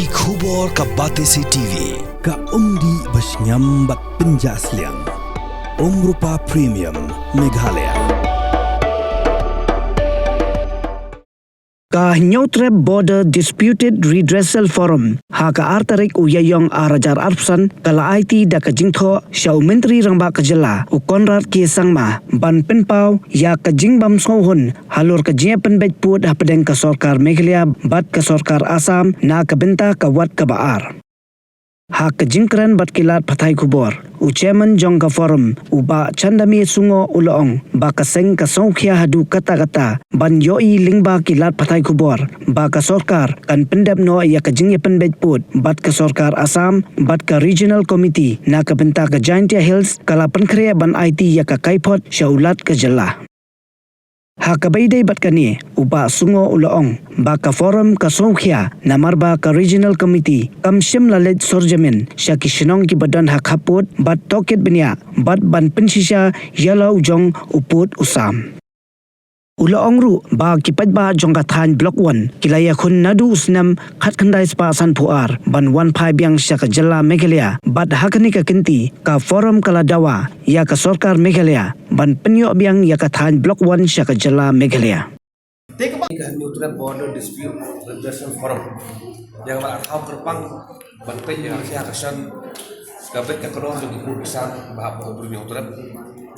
Ki khubor ka Batesi TV. Ka umdi basnyam bak penjaslian. Rupa Premium Meghalaya. Ka Neutrep Border Disputed Redressal Forum ha ka artarik uyayong arajar arpsan kala IT da ka jingtho siya menteri rangba ka jela u Konrad K Sangma ban penpau ya ka jingbam sohun halur ka jia penbet put ha pedeng ka sorkar Meghalaya bat ka sorkar Assam na ka benta ka wat ka baar ha ka jingkran bat kilat pathai kubor u chairman jong ka forum u ba chandami sungo ulong ba ka seng ka songkhia hadu kata-kata ban yoi lingba kilat pathai kubor ba ka sorkar kan pendap no ya ka jingye penbet put bat ka sorkar Assam bat ka regional committee na ka benta ka Jaintia Hills kala penkrea ban IT ya ka kaipot syaulat ka jela ha ka baydai bat kani uba sungo ulong ba ka forum ka songkhia namarba ka regional committee kam shim lalet sorjamin syaki shinong ki badan ha khaput bat toket benya bat ban pensisha yalau jong uput usam ulong ru ba kipat ba jong ka than block 1 kilaya khun nadu usnam khat khandai spa san puar ban 15 yang syaka jela Meghalaya bat hakani ka kenti ka forum kala dawa ya ka sorkar Meghalaya ban penyo biang ya ka than block 1 syaka jela Meghalaya. Take about the Neutrep Border Dispute Redressal Forum yang berarti kerpang bantai yang saya kesan sebagai kekeruan untuk ikut kesan bahwa berbunyi Neutrep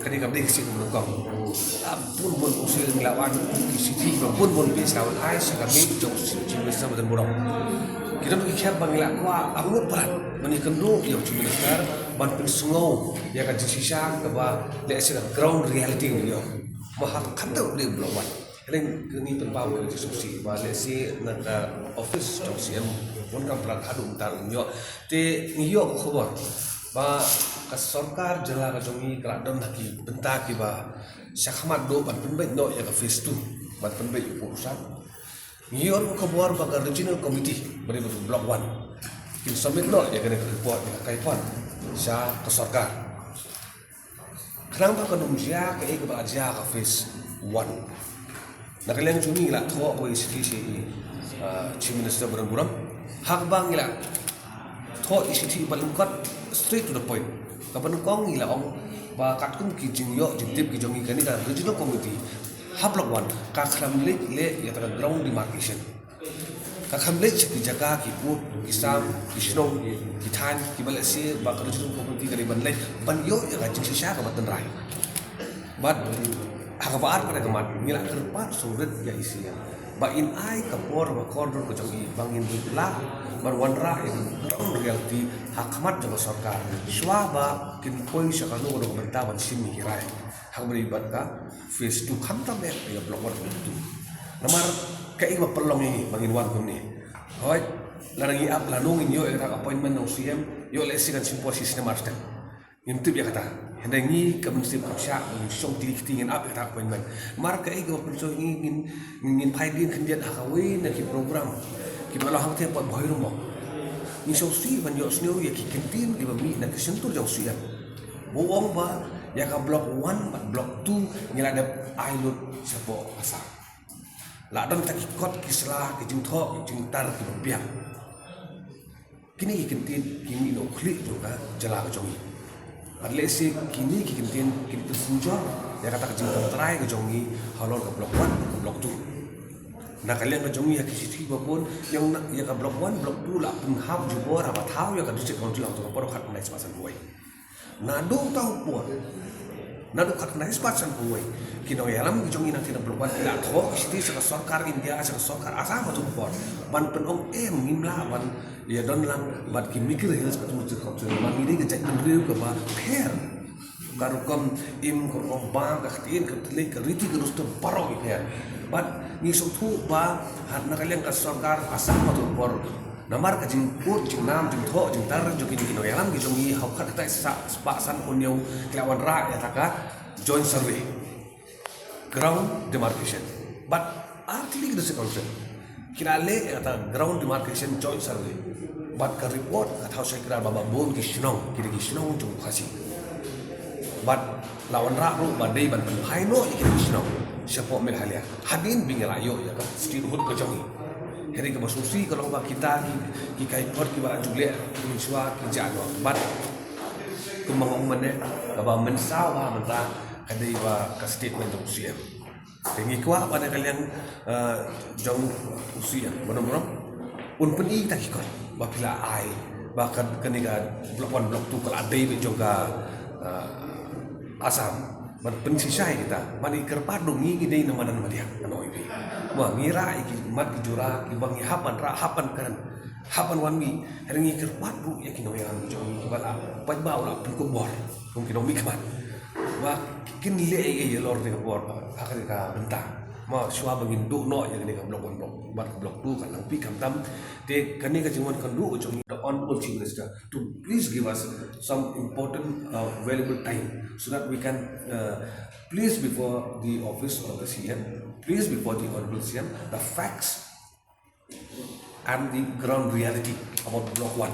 kini kami kesini mendukung pun usul melawan kisiti pun bisa lawan ais kami jauh cuma sama dan buruk kita berikir bangila kuah aku berat menikendung yang cuma besar banpun sungau yang akan sisa keba leksi ground reality ni yo mahal kata boleh melawan Kering kini tempau ke diskusi balesi nada office jauh pun kan perang hadu entar unyo te ngiyo khabar ba ka sarkar jela ka jongi kradon lagi bentak ba syakmat do ban penbet no ya ka phase 2 ban penbet urusan ngiyo khabar ba ka regional committee beri block 1 kin submit no ya kena report ya kaipon sa ka sarkar kerang ka dumjia ka ba aja ka phase 1 nakaliang cumi lah thua ko isi chief minister buram hak bang ila thua isi balungkat straight to the point kapan kong ila ong ba katkum ki jingyo jintip ki jongi kani ka regional committee hablok wan ka khramle le ya ta ground demarcation ka khamle ki jaga ki put ki sam ki snow ki than ki balasi ba ka regional committee ka ban le ban yo ya ka jing sha ka batan rai but hakabaar pada kemat ngila kerpat sulit ya isinya ba in ai kapor ba kordur ko jongi bangin butla bar wanra in reality hakamat jaba sarkar shwa ba kin koi sakano ro benta ban simi hirai hak beri bat ka phase 2 khamta me ya block 1 namar ka iba perlong ini bangin wan kun ni hoy larangi ap lanungin yo era appointment ng CM yo lesi kan simposis na marstem YouTube ya kata, hendak ni kementerian kerja mengisong tingin apa kata appointment. Marka ego pensong ingin paidin kendiat hakawin nak program. Kita lah hang tempat boy rumah. Ni sosi banyak senior ya kikentin kita mi nak sentur jauh siap. Bohong ba ya ka block 1 block 2 ngila ada ailut sepo asal. Lah dan tak ikut kislah kejingtho kejingtar kebiak. Kini kikentin kini no klik juga jela kejongi. Adlesi kini kikintin kini tersunjor ya kata kecil terai ke jongi halor ke blok 1 ke blok 2 nah kalian ke jongi ya kisiti babon yang ya ke blok 1 blok 2 lah penghap jubor apa tahu ya ke district council atau poro kat naik sepasan buai nado tahu puan nado kat naik sepasan buai kino ya lam ke jongi nanti blok 1 tidak tahu kisiti sekat sarkar India sekat sarkar asal betul puan ban penong ngimla ban ya don lang bat ki mikir hills ketemu tu mang ini kejak kendriu ke ba per karukom im ko bang ka tin ka tele ka riti ka rusto parong ya bat ni sotu ba hat na kalian ka sarkar asam tu por namar ka jing put jing nam jing tho jing tar jo ki no yalam ki jongi hau khat ta sa san unyau klawan ra ya taka joint survey ground demarcation but article the concept kinale kata ground demarcation joint survey bat ka report atau saya kira baba bon ki shnong kiri ki shnong jung khasi bat lawan ra ru badai ban haino ki shnong siapa Meghalaya hadin bingala yo ya kan street hood ko jongi hari ke basusi kalau kita ki kai pot ki ba jule ni swa ki jano bat kumangong mane ba mensau ba menta kadai ba ka statement of usia tengi kwa pada kalian jong usia benar-benar un peni tak ikut ba pila ai bahkan keniga blok 1 blok 2 kalau ada be jong ka Asam man pensisai kita mani kerpat dong ngi dei namanan madia kanoi bi wa ngira iki mat jura ki bangi hapan kan hapan wan mi ringi kerpat bu ya kinoi ang jong ki bala pai bau la pu ko bor mungkin omi kaman wa kin le e lor de bor akan ka bentang ma shwa bangin du no ya ni ka blok 1 blok 2 kan pi kam tam te kani ka jingwan kan du jong the honorable chief minister to please give us some important valuable time so that we can please before the office of the CM, please before the honorable CM, the facts and the ground reality about block 1,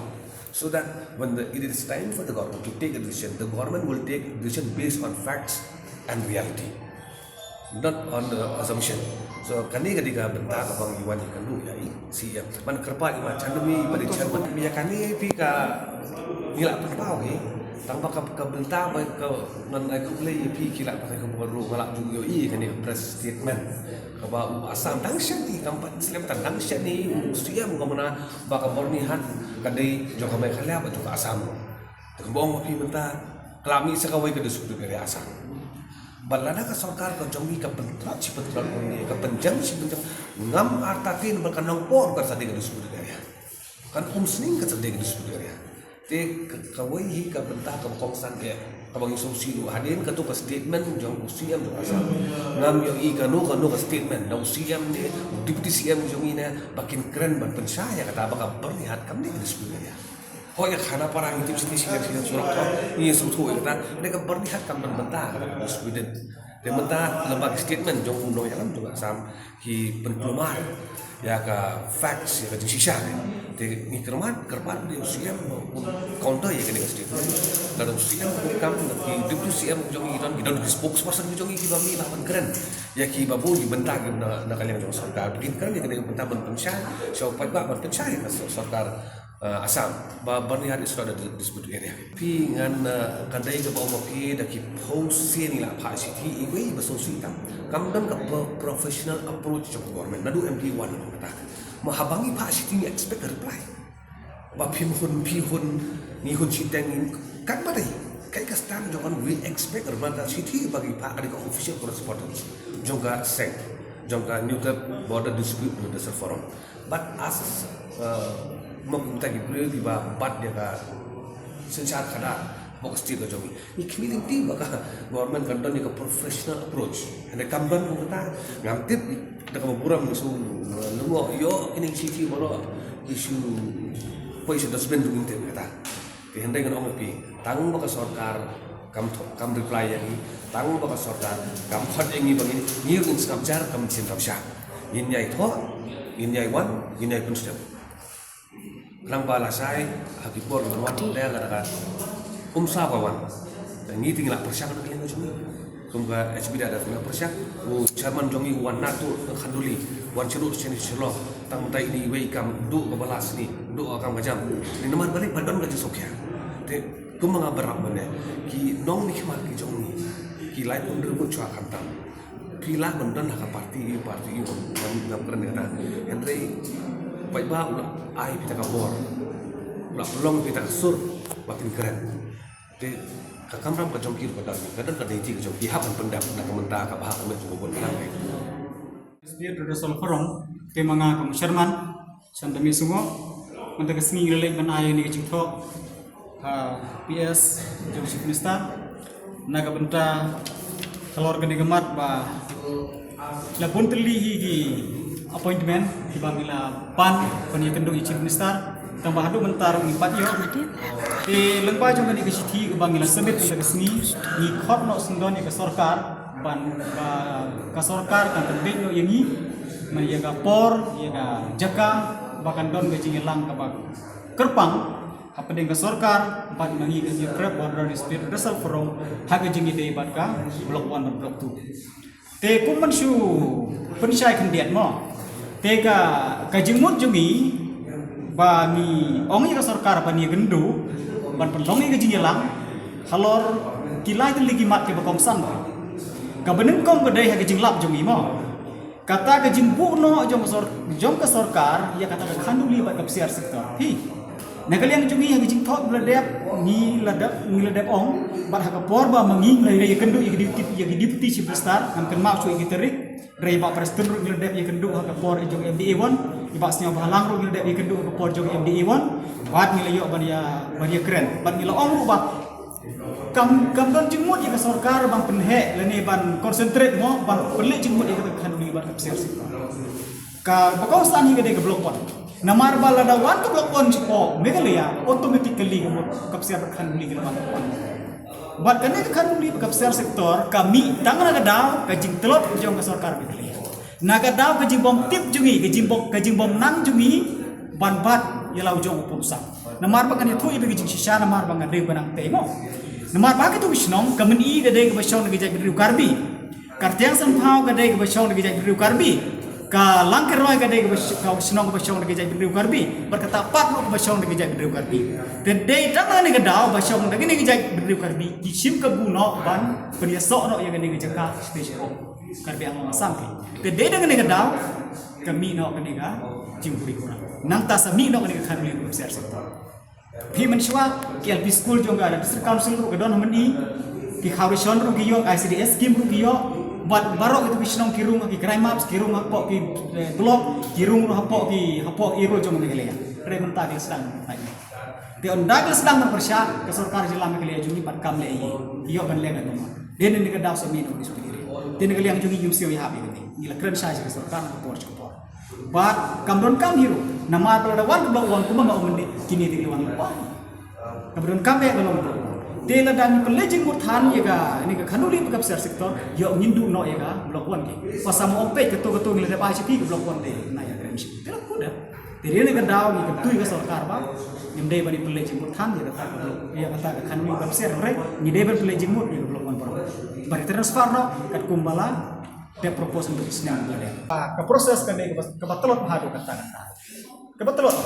so that when it is time for the government to take a decision, the government will take a decision based on facts and reality, not on the assumption. So kani ketika bentar abang Iwan ikan du ya CM man kerpa Iwan candemi pada chairman biya kani pi ka ngilak penpau tanpa ke bentar ke nan ai ku le pi kila pasai ke baru ngalak ju yo kani press statement ke ba asam tang syani kampat selem tang syani CM ko mana ba ka bornihan kadai jo ka mai khala ba tu ka asam ke bong pi bentar kelami sekawai ke desuk dari asam balada ka sarkar ka jongi ka pentra ci pentra ni ka penjang ci penjang ngam artatin berkanang por ka sadeng di sudut area kan sning ka sadeng di sudut area te ka wai hi ka benta ka kongsan ya ka bang solusi lu hadin ka tu ka statement jong CM tu asal ngam yo i ka no ka statement dau CM ni deputy CM jong ina bakin keren ban pensaya kata baka bernihat kam ni di sudut area hoya khana parang itu sini surat ini suatu kita mereka bernihat kam benta ka Sweden dan benta lembaga statement jong uno yang juga sam hi penplumar ya ka facts ya ka sisa te ni kerman di usia counter ya ka statement lalu usia kam ki deputy CM jong idan di spokesperson jong ki bami lawan keren ya ki babu di benta na kalian jong sarkar bikin keren ya ka benta ban pensya so pai ba ban pensya ya sarkar Asam ba bernihat isu ada di sebuah area. Pi ngan kandai ke bawah moki daki post ni lah Pak Siti iwi bersosial tam. Kamdan ke professional approach to government. Nadu MD1 kata. Mahabangi Pak Siti ni expect a reply. Ba pihun ni hun siteng kan badai. Kai ka stand jangan we expect remanda Siti bagi Pak ada official correspondence. Jongga seng. Jongga neutral border dispute redressal forum. But as meminta gibran di bat dia ka sensyat kada box ti ka jogi ni kmiling ti baka government kanton ni ka professional approach ande kamban kita ngamtip da ka buram isu lungo yo kining city boro isu pois da spend dungin te kata ti hande ngan ong pi tang baka sarkar kam reply yang tang baka sarkar kam khot engi bangin ni ung snapjar kam chin kapsha yin yai tho yin yai wan yin yai kunstep lang balasay hakipor lawan dia katakan sabawan dan ini tinggal persyak nak kalian cumi kumga HBD ada tinggal persyak chairman jongi wan natu khanduli wan cerut sini selo tang tai ini welcome du balas ni du akam gajam ni nomor balik badan gaji sokya te kumanga berap mana ki nong ni kemat ki jongi ki lain pun rebut cua kantam pilah bendan hak parti ngam keren kata Henry baik ba ai kita kabor ulah pelong kita sur makin keren te kakam ram ka jongkir ka kadang ka dei ka jongki hapan pendam na kamenta ka bahak met ko bon lang ai dia redressal forum te manga kam sherman sandami sungo manta ka singi relek ban ay ni chikho PS Chief Minister naga benta kalor ka nigamat ba la puntli hi appointment di bangila pan paniya kendung Chief Minister tambah hadu mentar ngipat yo di lengba jong ni kesithi bangila sebet ni kesni ni khot no sundon ni ke sarkar ban ka sarkar kan tebik no yangi man yaga por yaga jaka bahkan don gejing lang ka bak kerpang apa dengan sarkar ban mangi ke prep border dispute redressal forum haga jingi dei bat ka blok 1 dan blok 2 te kuman shu pensyai kendiat mo tega kajimut jungi bani ongi ka sarkar bani gendu ban penlongi ka jingelang halor kilai teligi mat ke bakongsan ba ka beneng kong gede ha jinglap jungi mo kata ka jimbu no jong ka sarkar ya kata ka khanduli ba ka siar sektor hi nakaliang jungi ha jing thot ladep ni ladep ong bat ha ka por ba mangi lai gendu ya deputy chief minister kan mak cui giterik Ray ba presiden ru ngildep ye kendu ha kapor jong MDA1 iba snya balang ru ngildep ye kendu kapor jong MDA1 bat nilayo baria keren bat nila ong ru ba kam don jengmut ye ka sarkar bang penhe lene ban concentrate mo ban pelik jengmut ye ka kan ni bat kapser ka bakau stan hi gede ke blok 1 namar bala dawan ke blok 1 cepo megalia automatically kapser kan ni ke ban buat kena kan beli kapser sektor kami tangan nagadau kajing telot jong ke sarkar betul nagadau kajing bom tip jungi kajing bom nang jungi ban bat yalau jong upusang namar bakan itu ibe kajing sisa namar bangan de banang temo namar bak itu bisnong kamen i gade ke basong de gajak biru karbi kartiang sanpau gade ke basong de gajak biru karbi ka langkeroy gade ke basong de gajak biru karbi berkata pat ke basong de gajak biru karbi Tedei tangan ni kedau basong lagi ni gejak berdiri karbi kisim ke buno ban periasok no yang ni gejak ka station karbi ang masang ke tedei dengan ni kedau kami no kani ga jimpuri kurang nang tasami no kani ka kami ku besar sektor pi menshwa ki LP school jongga ada district council ru kedon meni ki khawrison ru ki yo ICDS scheme ru ki yo buat barok itu bisnong kirung ki crime maps kirung hapo ki blok kirung ru hapo iro jong ni gelea re mentah di sedang Tiada dagal sedang berpersia ke sarkar jilam kalian jungi pat kam lei iyo ban lega no dia ni kedau sami no disupiri dia ni kalian jungi yumsio ya habi ni gila keren saja ke sarkar ke por bat kamron kam hiru nama pada wan ke blok kuma ma umni kini di luang pa kamron kam ya belum dia la dan pelejing muthan ya ga ini ke khanuli pe kapser sektor yo nyindu no ya ga blok wan ke pasamo ompet ketu ngile ba CP ke blok wan de na ya keren sih tidak kuda dia ni kedau ni ketui ke sarkar ba Nyemdai bani pelai jemut than dia kata dia kata kan ni kapser rek nyedai bani pelai jemut dia belum pon bari transfer no kat kumbala dia propose untuk senang dia ke proses kan dia ke batelot hadu kata ke batelot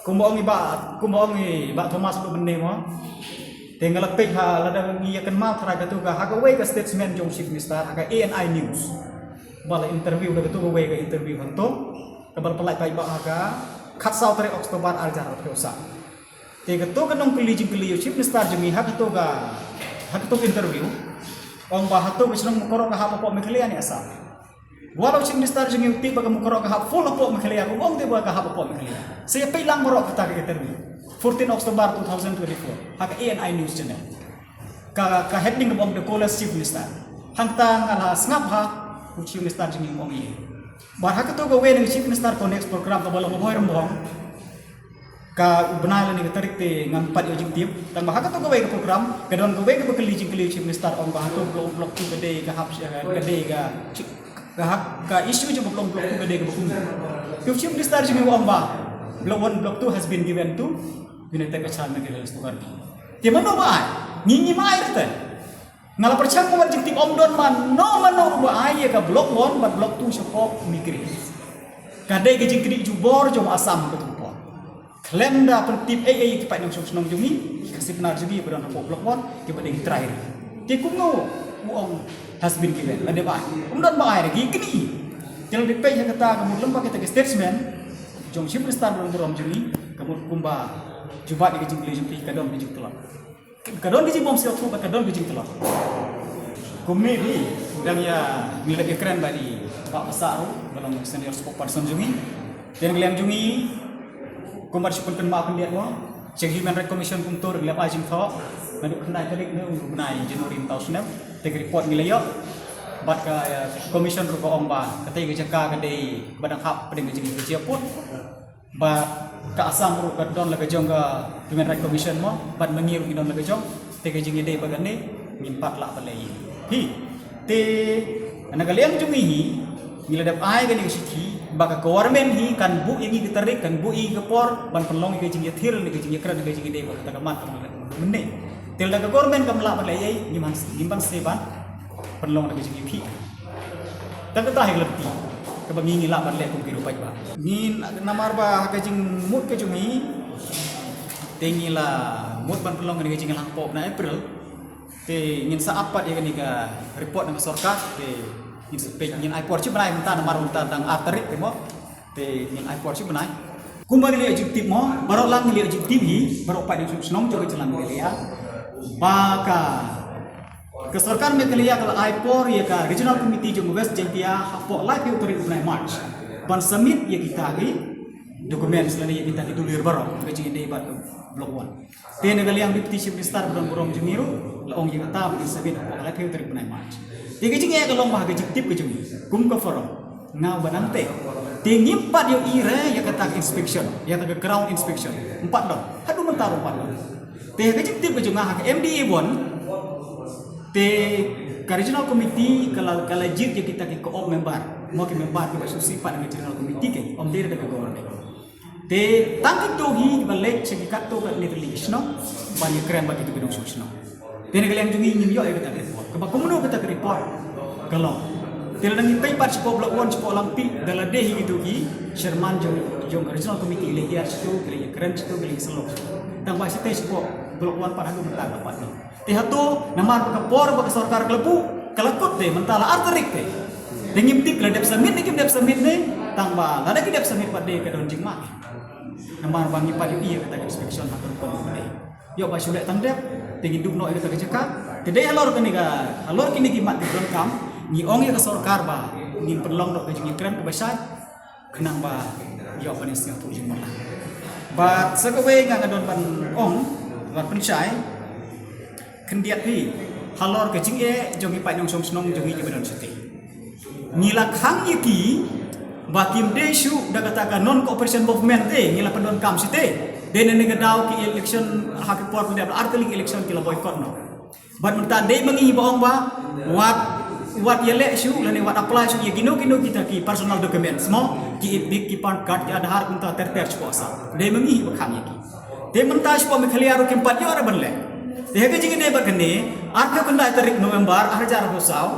kumbong iba Thomas bu bende mo tinggal pek ha lada ngi akan mau teraga tu ga ha we ke statement jong chief minister aga ANI news bala interview ga tu we ga interview hanto kabal pelai pai ba aga khat sau tare Oktober arjar piosa te gato kanong keli chief minister jemi hak to interview ong ba hato bisnong mukorok ka hapo meklia ni asa walau chief minister jemi ti ba mukorok ka full hapo meklia ong te ba ka hapo meklia saya pilang morok kata ke interview 14 Oktober 2024 hak ANI news channel ka heading of the college chief minister hangtang ala snap ha chief minister jemi ong ye Barha ketua gawe dengan chief minister connect program kabala maboy rembong ka benala ni tarik te ngampat yo jingtip dan barha ketua gawe ke program kedon gawe ke bekeli chief minister on barha tu blok tu gede ka hap gede ka isu je blok tu gede ke bukum chief minister jing on ba blok 2 has been given to United Kachal Negeri Stugar di mana ba nginyi mai rete ngala percaya ko jingtip om don man no ba ay ka blok 1 bat blok 2 sepok mikri kadai ke jingkri jubor jom asam betul klaim da pentip ki pai nang sunong jungi kasih benar jungi beran blok 1 ke bading terakhir ke kungo uong has been given ade ba om don ba ay lagi kini jangan dipay ha kata kamu lemba kita ke statement jom chief minister beron jungi kamu kumba jubat ke jingkri kadon ke jingtulak kadon biji bom siap tu kadon biji telur. Komedi dan ya milik keren bagi Pak Besar dalam senior spokesperson jungi. Dan geliam jungi kumar syukun kenma pendiat mo. Cek Human Rights Commission kumtur geliam ajim tho. Manuk kenai tarik ne untuk kenai Januari tahun snap. Tek report gilayo. Bat ka commission ru ko ongba katai ke jaka kadai badang hap pedeng ke jingi pun. Bat ka asam ru ka don laga jong ka Human Rights Commission mo ban mengiru ki don laga jong te ke jingi dei bagane ngimpat la balai hi te anagaliang jungi hi miladap ai gani sithi baka government hi kan bu ingi gitarik kan bu i gapor ban penlong ke jingi thir ni ke jingi kran ke jingi dei baka tamat menne tel laga government kam la balai ai ngimban seban penlong ke jingi phi tak ta hi lebti kebangi ngila ban le kum kiru pai ba ngin namar ba ka jing mut ke jungi tengila mut ban pelong ke jing lang pop na April te ngin sa apat ya ni ka report ng sarkar te ngin spek ngin ai por chi banai menta namar menta tang arterik te mo te ngin ai por chi banai kumbang le jing tip mo barok lang le jing tip hi barok pai ng snong jo ke jalan le ya baka ke sarkar me kelia kala aipor ya ka regional committee jong west jengtia hapo live authority ubnai march ban submit ya kita gi dokumen selani ya kita ditulir barok ke jing debat blok 1 te ne yang deputy chief minister borong jemiru laong ya kata di submit hapo live authority ubnai march te ke jing ya kalong mah ke tip ke jing kum ka forum ngau banante te ngimpat yo ire ya kata inspection ya kata ground inspection 4 dong hadu mentaro 4 dong te ke jing tip ke jing ha MDA bon te regional committee kala jir je kita ke op member mau ke member ke basusi pada regional committee ke om dia ada government te tangki tohi balek segi kat to kat litigation banyak keren bagi tu bidang sosial te ne kalian jungi nyim yo kita report ke bakumno kita report kalau te lang ipay pat ko blok 1 ko lampi dala dehi gitu ki Sherman jong regional committee le hiar situ ke keren situ ke selok tang ba site ko blok 1 pat hadu mentang dapat ni Tihato namar kapor bak sarkar klepu kelakut de mentala arterik de dengim tip ledep samit nikim dep samit ne tangba lada ki dep samit pade ke don jingma namar bangi padu iya kata inspection hatur kon ne yo ba sulet tandep tingin dubno kata keceka tede alor kini ki mat don kam ni ong ya ke sarkar ba ni perlong dok ke jingi kran ke basat kenang ba yo panis yang tu jingma ba sakawe ngadon pan ong ban pencai kendiat hi halor ke jing e jongi pai nong som snong jongi ke bedon siti ngila khang yiki bakim desu da kata non cooperation movement te ngila pendon kam siti den ne gadau ki election hak por pindah artikel election kila boycott no bat menta de mangi baong ba wat yele su lane wat apply su yegino kita ki personal documents mo ki big ki pan card ki adhar kunta ter sposa de mangi bakhang yiki de menta spo me khaliaro kimpat yo ara banle Dehake jing ne bakne arka kunda tarik November arjar hosau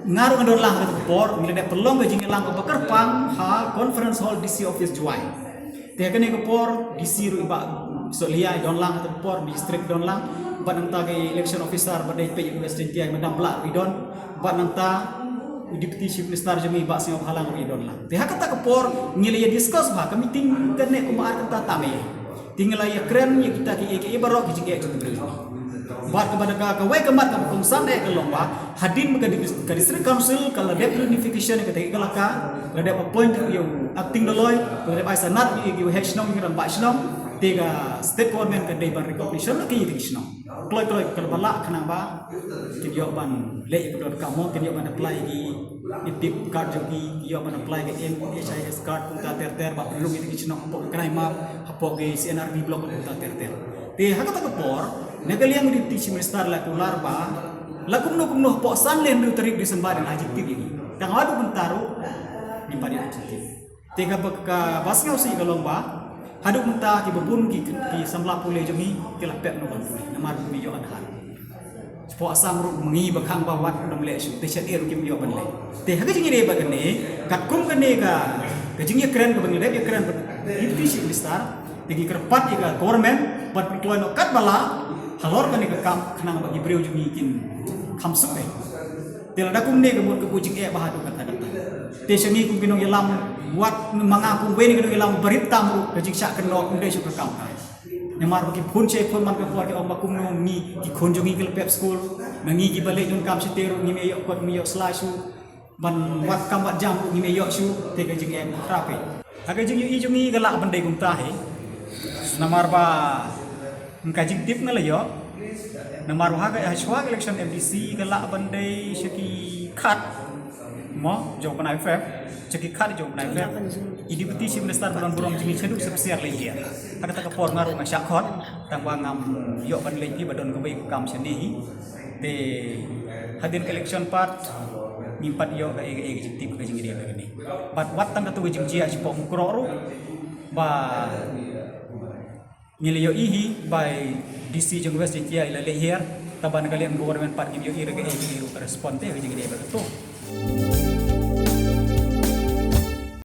ngaru ngandor lang ke por ngile pelong ke jing lang ke bakarpang ha conference hall DC office juai dehake ne ke por DC ru iba solia don lang ke por district don lang ban nanta ke election officer badai pe US Tintia madam bla ridon ban nanta deputy chief minister jami ba sing halang ridon lang dehake ta ke por ngile ya discuss ba ke meeting kene ko mar kata tame tinggal ya keren ya kita ki barok jing ke buat kepada kawai kemat ke kongsan ke lomba hadin ke district council kalau dep unification ke tegi kalaka kalau dep appoint you acting doloy kalau dep aisanat you hechnong you ran bachnong tiga state government ke deban recognition ke yitishnong kloy kalau balak kenapa kiyo ban le ikut kamu kiyo ban apply di ipip card jogi kiyo ban apply ke NHIS card punta ter ba perlu yitishnong pok krai map pok ke CNRB block punta ter te hakata ke por negaliang di chief minister la kular ba la kumno po san len du tarik di sembadan haji ini kang adu bentaru di padi haji tega baka basngau si galong ba hadu menta ki bebun ki samla pule jomi ki lapek no bantu namar mi yo adhan po asam ru mengi bakang bawat nom le su te chat eru ki yo ban le te haga jingi re bagane kat kum kane ka jingi keren ka bangle ya keren di chief minister tegi kerpat ka government pat pertuan no kat bala halor kan ke kam kenang bagi beliau juga mungkin kamsuk deh. Tidak ada kumne kemudian ke kucing bahadu kata kata. Tesengi kum kinong yelam buat mengaku weni kinong yelam berita mu kejik sak kenok kumde suka kam. Nyamar bagi pun cek pun man ke keluarga om bakum no ni di konjongi ke pep school mengi ki balik jun kam siteru ni meyok kot meyok slashu ban wat kam wat jam ni meyok su te kejik rapi. Aga jing yu jungi galak bandai kum tahe. Namar ba kajik tip ngalayo namar wahaga hashwa election MDC galak bandai shaki khat mo jawapan IFF shaki khat jawapan IFF deputy chief minister buron jingi chaduk sepsiar lagi kata por ngaru na shakhot tangwa ngam yo ban lagi badon ko bay kam seni te hadir election part nimpat yo ga ege tip ga jingi dia begini bat wat tang katu jingi ji po mukro ba niliyo ihi by DC jong West Tintia ila lehir taban kalian government part niliyo ira ke iru responde ke jingi dia betul